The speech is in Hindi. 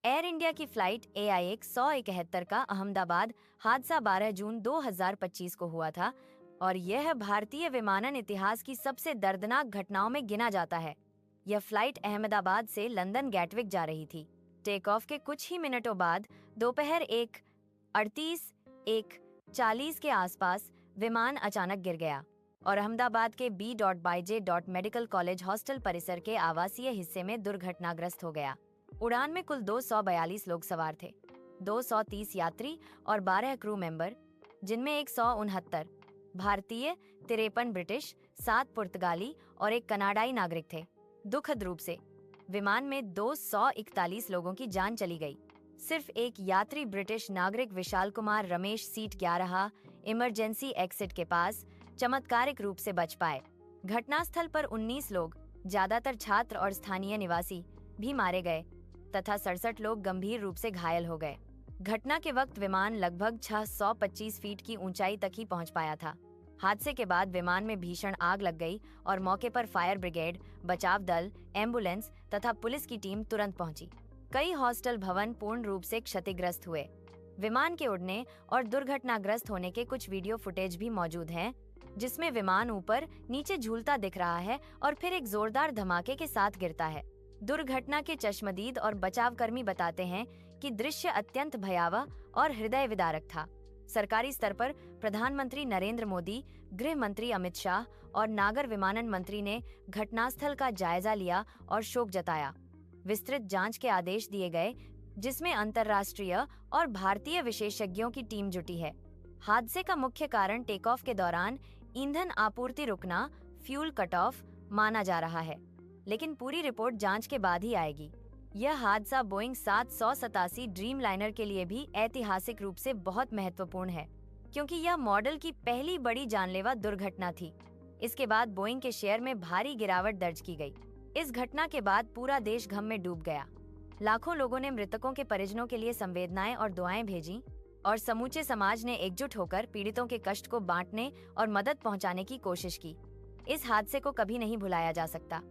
एयर इंडिया की फ्लाइट AIX 171 का अहमदाबाद हादसा 12 जून 2025 को हुआ था और यह भारतीय विमानन इतिहास की सबसे दर्दनाक घटनाओं में गिना जाता है। यह फ्लाइट अहमदाबाद से लंदन गैटविक जा रही थी। टेक ऑफ के कुछ ही मिनटों बाद दोपहर 1:38-1:40 के आसपास विमान अचानक गिर गया और अहमदाबाद के B.Byj. मेडिकल कॉलेज हॉस्टल परिसर के आवासीय हिस्से में दुर्घटनाग्रस्त हो गया। उड़ान में कुल 242 लोग सवार थे, 230 यात्री और 12 क्रू मेंबर, जिनमें 169 भारतीय, 53 ब्रिटिश, 7 पुर्तगाली और 1 कनाडाई नागरिक थे। दुखद रूप से विमान में 241 लोगों की जान चली गई। सिर्फ एक यात्री ब्रिटिश नागरिक Vishal Kumar Ramesh seat 11 emergency exit के पास चमत्कारिक रूप से बच पाए। घटनास्थल पर 19 लोग, ज्यादातर छात्र और स्थानीय निवासी, भी मारे गए तथा 67 लोग गंभीर रूप से घायल हो गए। घटना के वक्त विमान लगभग 625 फीट की ऊंचाई तक ही पहुंच पाया था। हादसे के बाद विमान में भीषण आग लग गई और मौके पर फायर ब्रिगेड, बचाव दल, एम्बुलेंस तथा पुलिस की टीम तुरंत पहुंची। कई हॉस्टल भवन पूर्ण रूप से क्षतिग्रस्त हुए। विमान के उड़ने और दुर्घटनाग्रस्त होने के कुछ वीडियो फुटेज भी मौजूद हैं, जिसमें विमान ऊपर नीचे झूलता दिख रहा है और फिर एक जोरदार धमाके के साथ गिरता है। दुर्घटना के चश्मदीद और बचावकर्मी बताते हैं कि दृश्य अत्यंत भयावह और हृदय विदारक था। सरकारी स्तर पर प्रधानमंत्री नरेंद्र मोदी, गृह मंत्री अमित शाह और नागर विमानन मंत्री ने घटनास्थल का जायजा लिया और शोक जताया। विस्तृत जांच के आदेश दिए गए, जिसमें अंतर्राष्ट्रीय और भारतीय विशेषज्ञों की टीम जुटी है। हादसे का मुख्य कारण टेक ऑफ के दौरान ईंधन आपूर्ति रुकना, फ्यूल कट ऑफ माना जा रहा है, लेकिन पूरी रिपोर्ट जांच के बाद ही आएगी। यह हादसा बोइंग 787 ड्रीम लाइनर के लिए भी ऐतिहासिक रूप से बहुत महत्वपूर्ण है, क्योंकि यह मॉडल की पहली बड़ी जानलेवा दुर्घटना थी। इसके बाद बोइंग के शेयर में भारी गिरावट दर्ज की गई। इस घटना के बाद पूरा देश गम में डूब गया। लाखों लोगों ने मृतकों के परिजनों के लिए संवेदनाएं और दुआएं भेजी और समूचे समाज ने एकजुट होकर पीड़ितों के कष्ट को बांटने और मदद पहुंचाने की कोशिश की। इस हादसे को कभी नहीं भुलाया जा सकता।